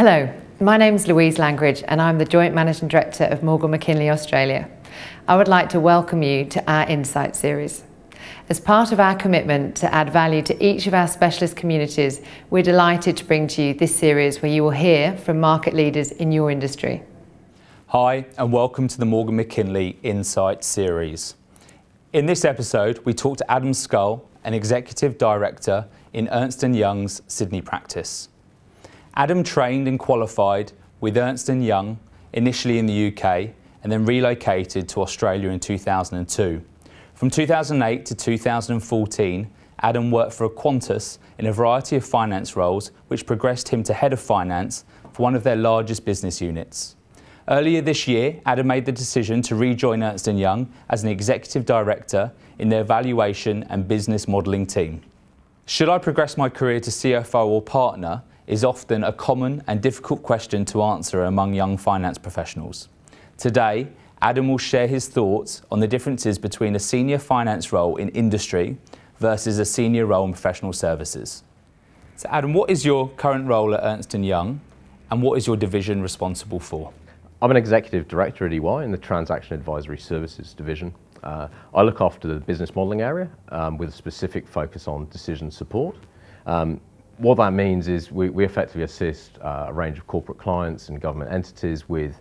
Hello, my name's Louise Langridge and I'm the Joint Managing Director of McKinley Australia. I would like to welcome you to our Insight series. As part of our commitment to add value to each of our specialist communities, we're delighted to bring to you this series where you will hear from market leaders in your industry. Hi and welcome to the Morgan McKinley Insight series. In this episode, we talk to Adam Scull, an Executive Director in Ernst Young's Sydney practice. Adam trained and qualified with Ernst Young, initially in the UK, and then relocated to Australia in 2002. From 2008 to 2014, Adam worked for Qantas in a variety of finance roles, which progressed him to Head of Finance for one of their largest business units. Earlier this year, Adam made the decision to rejoin Ernst Young as an Executive Director in their valuation and business modelling team. Should I progress my career to CFO or partner is often a common and difficult question to answer among young finance professionals. Today, Adam will share his thoughts on the differences between a senior finance role in industry versus a senior role in professional services. So Adam, what is your current role at Ernst Young and what is your division responsible for? I'm an Executive Director at EY in the Transaction Advisory Services division. I look after the business modelling area with a specific focus on decision support. What that means is we effectively assist a range of corporate clients and government entities with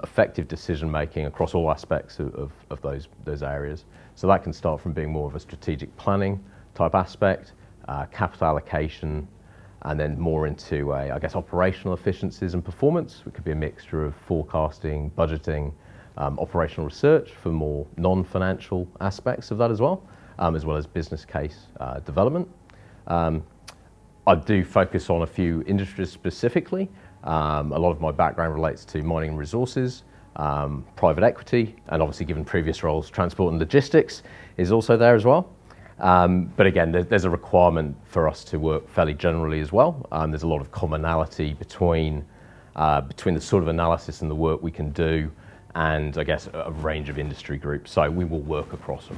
effective decision making across all aspects of those areas. So that can start from being more of a strategic planning type aspect, capital allocation, and then more into I guess operational efficiencies and performance. It could be a mixture of forecasting, budgeting, operational research for more non-financial aspects of that as well as business case development. I do focus on a few industries specifically. A lot of my background relates to mining and resources, private equity, and obviously given previous roles, transport and logistics is also there as well. But again, there's a requirement for us to work fairly generally as well. There's a lot of commonality between the sort of analysis and the work we can do and I guess a range of industry groups. So we will work across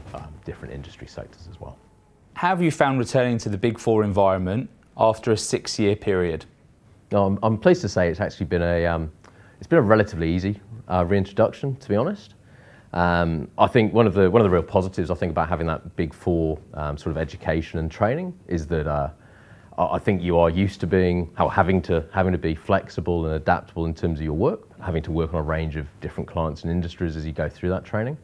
different industry sectors as well. How have you found returning to the Big Four environment after a 6-year period? No, I'm pleased to say it's actually been it's been a relatively easy reintroduction, to be honest. I think one of the real positives I think about having that Big Four sort of education and training is that I think you are used to having to be flexible and adaptable in terms of your work, having to work on a range of different clients and industries as you go through that training,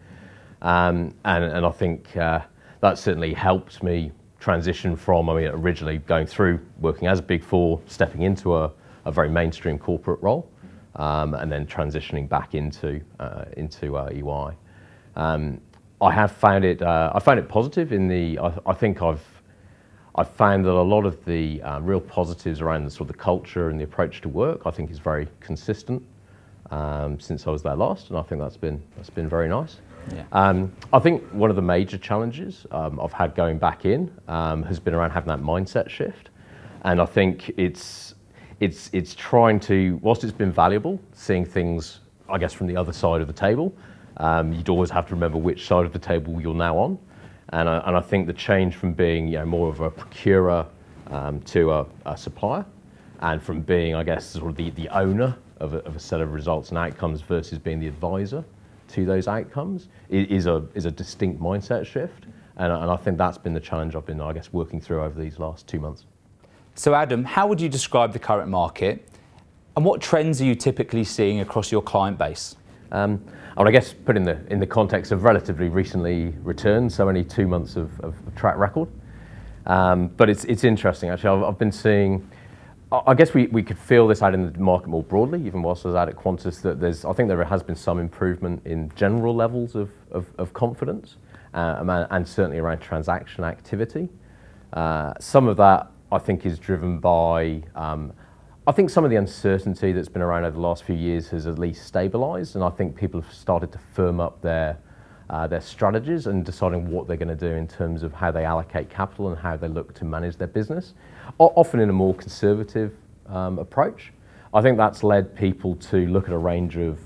and I think that certainly helped me transition from, originally going through working as a Big Four, stepping into a very mainstream corporate role, and then transitioning back into EY. I have found it. I found it positive in the. I think I've found that a lot of the real positives around the sort of the culture and the approach to work, I think, is very consistent since I was there last, and I think that's been very nice. Yeah. I think one of the major challenges I've had going back in has been around having that mindset shift, and I think it's trying to, whilst it's been valuable, seeing things, I guess, from the other side of the table. You'd always have to remember which side of the table you're now on, and I think the change from being more of a procurer to a supplier, and from being, I guess, sort of the owner of a set of results and outcomes versus being the advisor to those outcomes is a distinct mindset shift, and I think that's been the challenge I've been, I guess, working through over these last 2 months. So Adam, how would you describe the current market and what trends are you typically seeing across your client base? I guess put in the context of relatively recently returned, so only 2 months of track record, but it's interesting actually. I've been seeing, I guess we could feel this out in the market more broadly, even whilst I was out at Qantas, that I think there has been some improvement in general levels of confidence, and certainly around transaction activity. Some of that I think is driven by, I think some of the uncertainty that's been around over the last few years has at least stabilised, and I think people have started to firm up their strategies and deciding what they're going to do in terms of how they allocate capital and how they look to manage their business, often in a more conservative approach. I think that's led people to look at a range of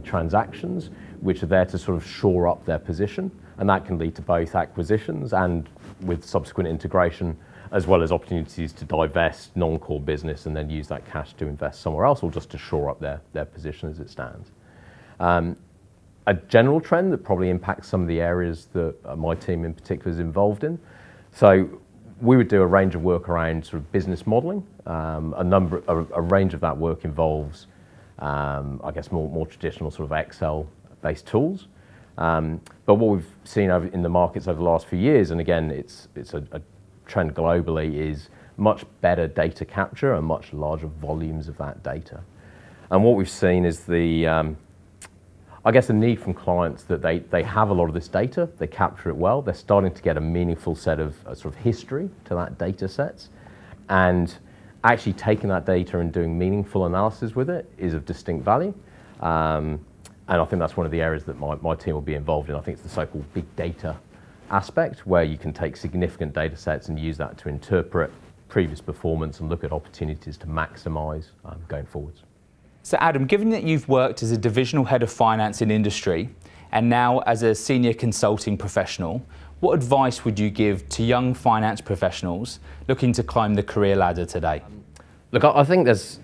transactions which are there to sort of shore up their position, and that can lead to both acquisitions and, with subsequent integration, as well as opportunities to divest non-core business and then use that cash to invest somewhere else or just to shore up their position as it stands. A general trend that probably impacts some of the areas that my team in particular is involved in. So we would do a range of work around sort of business modelling. A range of that work involves, I guess, more traditional sort of Excel-based tools. But what we've seen in the markets over the last few years, and again, it's a trend globally, is much better data capture and much larger volumes of that data. And what we've seen is I guess the need from clients that they have a lot of this data, they capture it well, they're starting to get a meaningful set of sort of history to that data sets, and actually taking that data and doing meaningful analysis with it is of distinct value. And I think that's one of the areas that my team will be involved in. I think it's the so-called big data aspect, where you can take significant data sets and use that to interpret previous performance and look at opportunities to maximise going forwards. So Adam, given that you've worked as a divisional head of finance in industry and now as a senior consulting professional, what advice would you give to young finance professionals looking to climb the career ladder today? Look, I think there's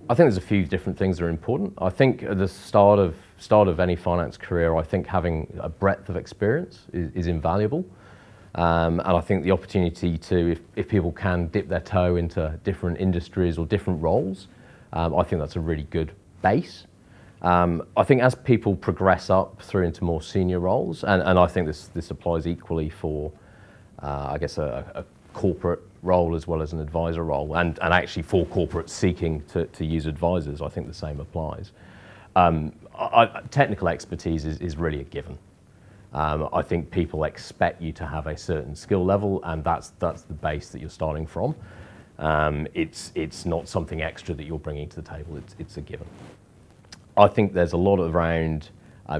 a few different things that are important. I think at the start of any finance career, I think having a breadth of experience is invaluable. And I think the opportunity to, if people can dip their toe into different industries or different roles, I think that's a really good base. I think as people progress up through into more senior roles, and I think this applies equally for, I guess, a corporate role as well as an advisor role, and actually for corporates seeking to use advisors, I think the same applies. Technical expertise is really a given. I think people expect you to have a certain skill level, and that's the base that you're starting from. It's not something extra that you're bringing to the table, it's a given. I think there's a lot around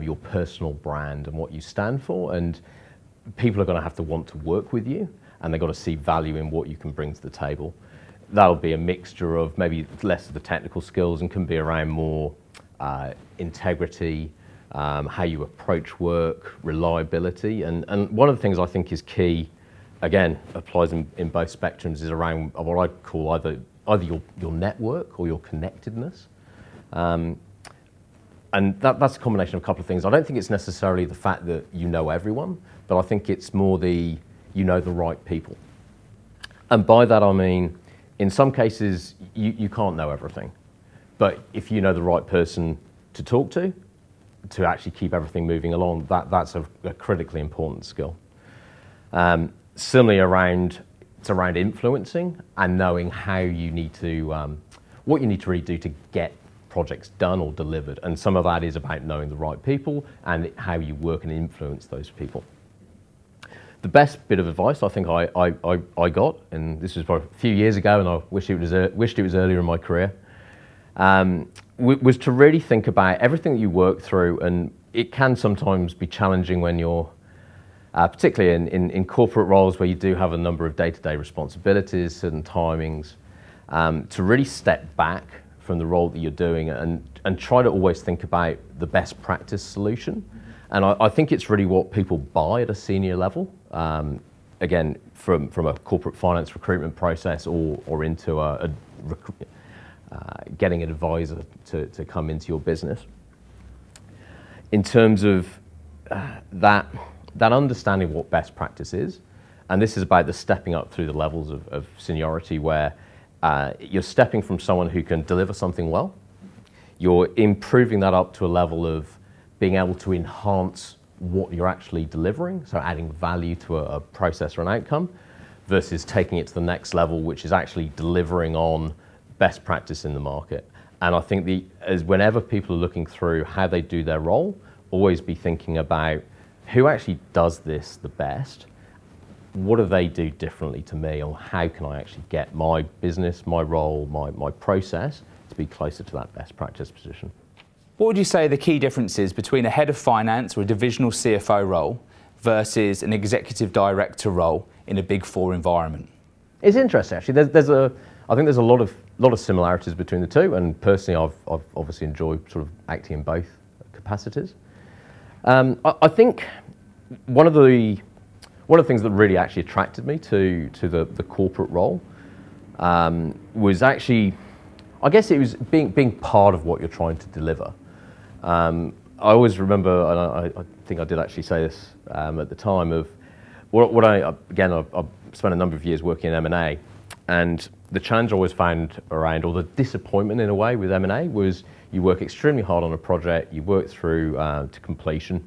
your personal brand and what you stand for, and people are going to have to want to work with you, and they've got to see value in what you can bring to the table. That'll be a mixture of maybe less of the technical skills and can be around more integrity, how you approach work, reliability, and one of the things I think is key, again, applies in both spectrums, is around what I call either your network or your connectedness. And that's a combination of a couple of things. I don't think it's necessarily the fact that you know everyone, but I think it's more you know the right people. And by that I mean, in some cases, you can't know everything. But if you know the right person to talk to actually keep everything moving along, that's a critically important skill. Similarly, it's around influencing and knowing how you need to, what you need to really do to get projects done or delivered. And some of that is about knowing the right people and how you work and influence those people. The best bit of advice I think I got, and this was probably a few years ago, and I wished it was earlier in my career, was to really think about everything that you work through. And it can sometimes be challenging when you're, particularly in corporate roles where you do have a number of day-to-day responsibilities, certain timings, to really step back from the role that you're doing and try to always think about the best practice solution. And I think it's really what people buy at a senior level, again, from a corporate finance recruitment process or into getting an advisor to come into your business. In terms of that understanding what best practice is, and this is about the stepping up through the levels of seniority, where you're stepping from someone who can deliver something well, you're improving that up to a level of being able to enhance what you're actually delivering, so adding value to a process or an outcome, versus taking it to the next level, which is actually delivering on best practice in the market. And I think whenever people are looking through how they do their role, always be thinking about who actually does this the best, what do they do differently to me, or how can I actually get my business, my role, my process to be closer to that best practice position. What would you say are the key differences between a head of finance or a divisional CFO role versus an executive director role in a Big Four environment? It's interesting, actually. I think there's a lot of similarities between the two, and personally I've obviously enjoyed sort of acting in both capacities. I think one of the one of the things that really actually attracted me to the corporate role was actually, I guess it was being part of what you're trying to deliver. I always remember, and I think I did actually say this at the time, of I've spent a number of years working in M&A, and the challenge I always found around, or the disappointment in a way with M&A, was you work extremely hard on a project, you work through to completion,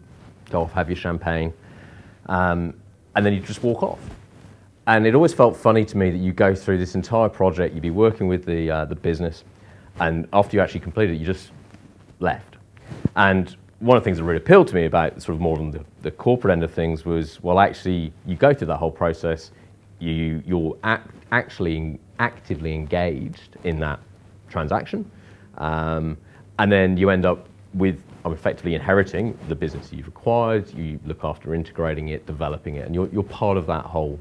go off, have your champagne, and then you just walk off. And it always felt funny to me that you go through this entire project, you'd be working with the business, and after you actually completed it, you just left. And one of the things that really appealed to me about sort of more on the corporate end of things was, well, actually, you go through that whole process, you're actually actively engaged in that transaction, and then you end up with effectively inheriting the business you've acquired. You look after integrating it, developing it, and you're part of that whole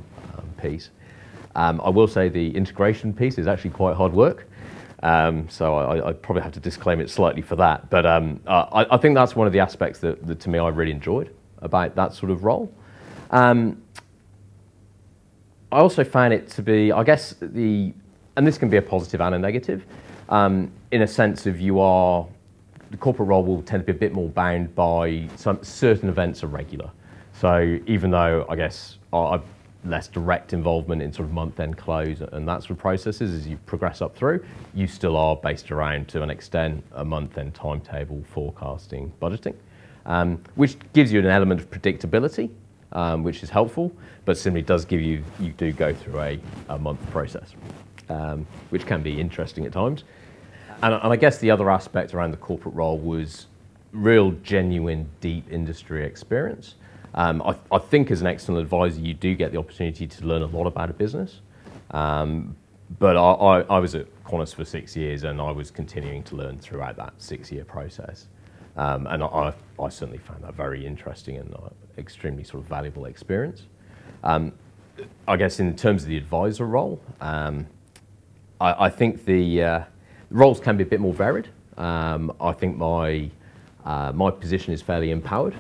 piece. I will say the integration piece is actually quite hard work, so I probably have to disclaim it slightly for that. But I think that's one of the aspects that to me I really enjoyed about that sort of role. I also found it to be, I guess, and this can be a positive and a negative, in a sense of the corporate role will tend to be a bit more bound by some certain events are regular. So even though I guess I've less direct involvement in sort of month-end close and that sort of processes as you progress up through, you still are based around, to an extent, a month-end timetable, forecasting, budgeting, which gives you an element of predictability, which is helpful, but simply does give you do go through a month process, which can be interesting at times. And I guess the other aspect around the corporate role was real, genuine, deep industry experience. I think as an external advisor, you do get the opportunity to learn a lot about a business. But I was at Qantas for 6 years, and I was continuing to learn throughout that 6-year process. And I certainly found that very interesting and extremely sort of valuable experience. I guess in terms of the advisor role, I think the roles can be a bit more varied. I think my position is fairly empowered.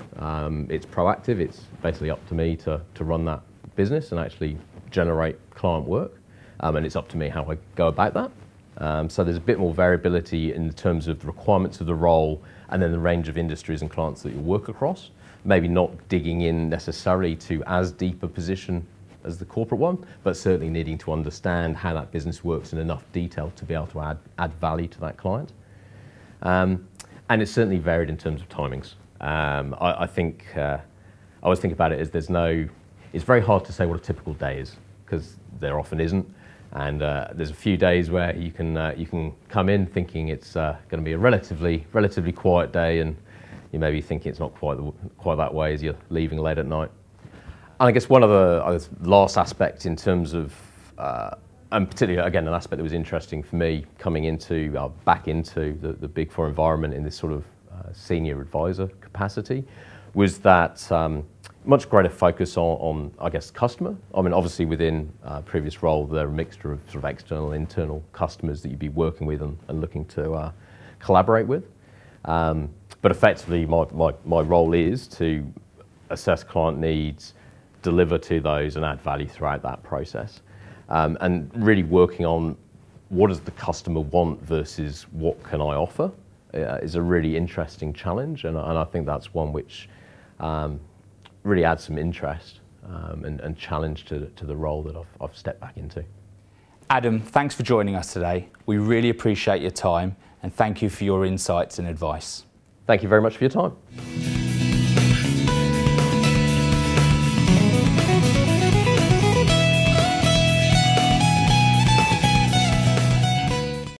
It's proactive. It's basically up to me to run that business and actually generate client work. And it's up to me how I go about that. So there's a bit more variability in terms of the requirements of the role and then the range of industries and clients that you work across. Maybe not digging in necessarily to as deep a position as the corporate one, but certainly needing to understand how that business works in enough detail to be able to add value to that client. And it's certainly varied in terms of timings. I think, I always think about it as it's very hard to say what a typical day is, because there often isn't. And there's a few days where you can come in thinking it's going to be a relatively quiet day, and you maybe think it's not quite that way as you're leaving late at night. And I guess one of the last aspects in terms of, and particularly again an aspect that was interesting for me coming into back into the Big Four environment in this sort of senior advisor capacity, was that much greater focus on I guess customer. I mean, obviously within previous role there are a mixture of sort of external and internal customers that you'd be working with and looking to collaborate with. But effectively my role is to assess client needs, deliver to those and add value throughout that process. And really working on what does the customer want versus what can I offer is a really interesting challenge, and I think that's one which really adds some interest and challenge to the role that I've stepped back into. Adam, thanks for joining us today. We really appreciate your time, and thank you for your insights and advice. Thank you very much for your time.